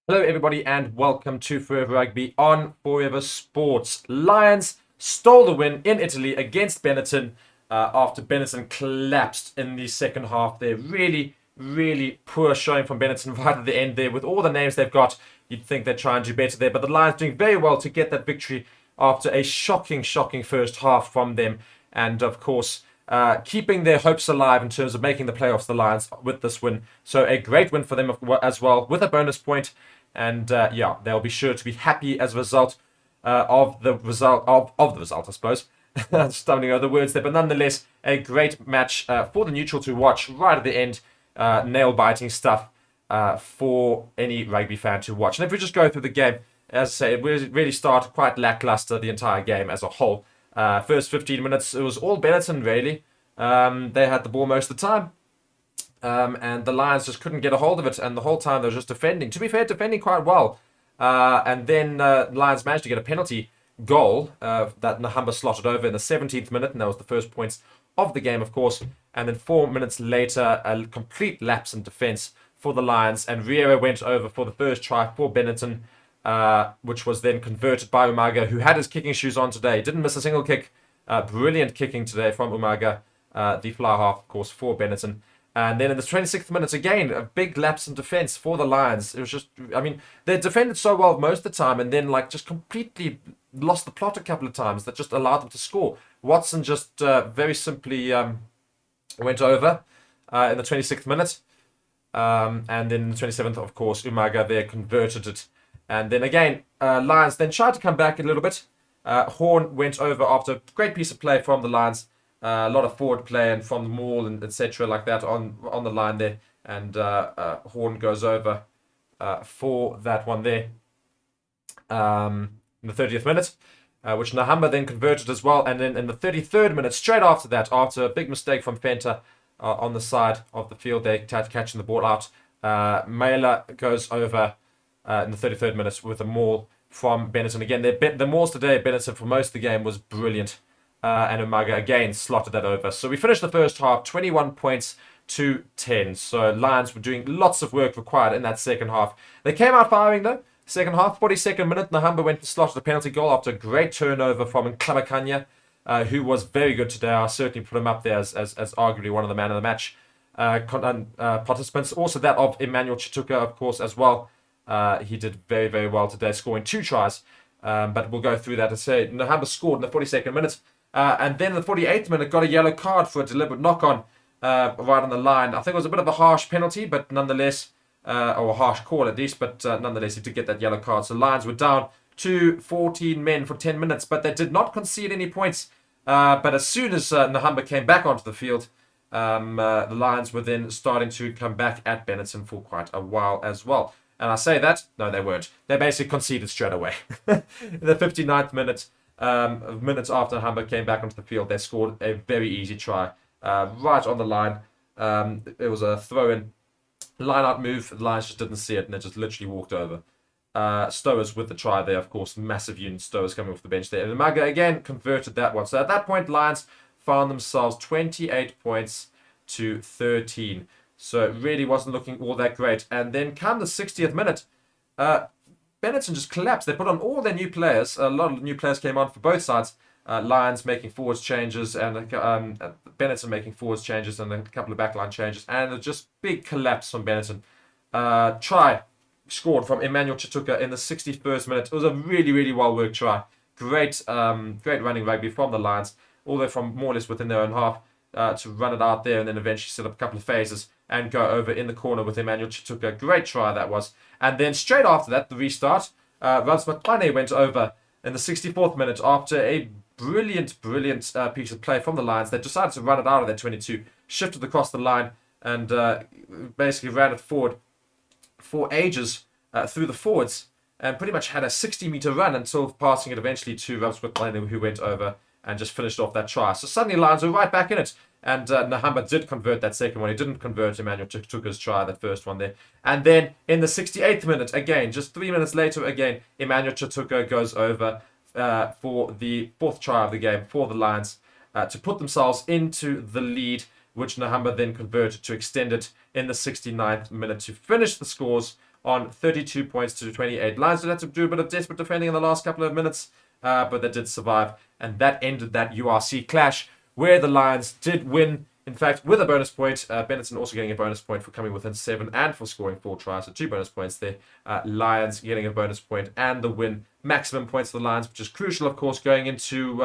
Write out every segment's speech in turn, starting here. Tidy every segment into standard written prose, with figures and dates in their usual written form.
Hello, everybody, and welcome to Forever Rugby on Forever Sports. Lions stole the win in Italy against Benetton after Benetton collapsed in the second half. They're really poor showing from Benetton right at the end there. With all the names they've got, you'd think they're trying to do better there. But the Lions doing very well to get that victory after a shocking first half from them. And, of course, keeping their hopes alive in terms of making the playoffs, the Lions, with this win. So a great win for them as well, with a bonus point. And yeah, they'll be sure to be happy as a result of the result of the result, I suppose. Stumbling over the words there, but nonetheless, a great match for the neutral to watch right at the end. Nail-biting stuff for any rugby fan to watch. And if we just go through the game, as I say, it really started quite lackluster, the entire game as a whole. First 15 minutes, it was all Benetton, really. They had the ball most of the time. And the Lions just couldn't get a hold of it, and the whole time they were just defending. To be fair, defending quite well. And then the Lions managed to get a penalty goal that Nahamba slotted over in the 17th minute, and that was the first points of the game, of course. And then 4 minutes later, a complete lapse in defence for the Lions, and Riera went over for the first try for Benetton, which was then converted by Umaga, who had his kicking shoes on today. Didn't miss a single kick. Brilliant kicking today from Umaga, the fly half, of course, for Benetton. And then in the 26th minute, again, a big lapse in defence for the Lions. It was just, I mean, they defended so well most of the time and then, like, just completely lost the plot a couple of times that just allowed them to score. Watson just very simply went over in the 26th minute. And then in the 27th, of course, Umaga there converted it. And then again, Lions then tried to come back a little bit. Horn went over after a great piece of play from the Lions. A lot of forward play and from the maul and etc. like that on the line there. And Horn goes over for that one there in the 30th minute, which Nahamba then converted as well. And then in the 33rd minute, straight after that, after a big mistake from Fenta on the side of the field there, catching the ball out, Mailer goes over in the 33rd minute with a maul from Benetton. Again, the mauls today at Benetton for most of the game was brilliant. And Umaga again slotted that over. So we finished the first half 21 points to 10. So Lions were doing lots of work required in that second half. They came out firing though. Second half, 42nd minute, Nahamba went to slot the penalty goal after a great turnover from Nklabakanya, who was very good today. I certainly put him up there as arguably one of the man of the match participants. Also that of Emmanuel Chituka, of course, as well. He did very well today, scoring 2 tries. But we'll go through that and say Nahamba scored in the 42nd minute. And then in the 48th minute, got a yellow card for a deliberate knock-on right on the line. I think it was a bit of a harsh penalty, but nonetheless, or a harsh call at least, but nonetheless, he did get that yellow card. So Lions were down to 14 men for 10 minutes, but they did not concede any points. But as soon as Nahamba came back onto the field, the Lions were then starting to come back at Benetton for quite a while as well. And I say that, no, they weren't. They basically conceded straight away. In the 59th minute, minutes after Hamburg came back onto the field, they scored a very easy try right on the line. It was a throw-in, line-out move. The Lions just didn't see it, and they just literally walked over. Stowers with the try there, of course, massive unit. Stowers coming off the bench there. And Umaga again converted that one. So at that point, Lions found themselves 28 points to 13. So it really wasn't looking all that great. And then come the 60th minute, Benetton just collapsed. They put on all their new players. A lot of new players came on for both sides. Lions making forwards changes and Benetton making forwards changes and a couple of backline changes. And just big collapse from Benetton. Try scored from Emmanuel Chituka in the 61st minute. It was a really well worked try. Great running rugby from the Lions. All the way from more or less within their own half to run it out there and then eventually set up a couple of phases and go over in the corner with Emmanuel Chituka. Great try that was. And then straight after that, the restart, Ramsmatlane went over in the 64th minute after a brilliant piece of play from the Lions. They decided to run it out of their 22, shifted across the line and basically ran it forward for ages through the forwards and pretty much had a 60-meter run until passing it eventually to Ramsmatlane, who went over and just finished off that try. So suddenly Lions were right back in it. And Nahamba did convert that second one. He didn't convert Emmanuel Chituka's try, that first one there. And then in the 68th minute, again, just 3 minutes later, again, Emmanuel Chituka goes over for the 4th try of the game for the Lions to put themselves into the lead, which Nahamba then converted to extend it in the 69th minute to finish the scores on 32 points to 28. Lions did have to do a bit of desperate defending in the last couple of minutes, but they did survive. And that ended that URC clash where the Lions did win. In fact, with a bonus point, Benetton also getting a bonus point for coming within 7 and for scoring 4 tries. So 2 bonus points there. Lions getting a bonus point and the win. Maximum points for the Lions, which is crucial, of course, going into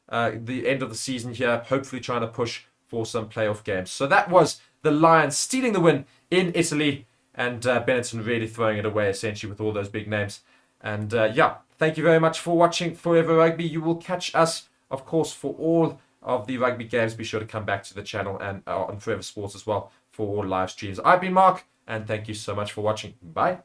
the end of the season here. Hopefully trying to push for some playoff games. So that was the Lions stealing the win in Italy. And Benetton really throwing it away, essentially, with all those big names. And yeah, thank you very much for watching Forever Rugby. You will catch us, of course, for all of the rugby games. Be sure to come back to the channel and on Forever Sports as well for all live streams. I've been Mark, and thank you so much for watching. Bye.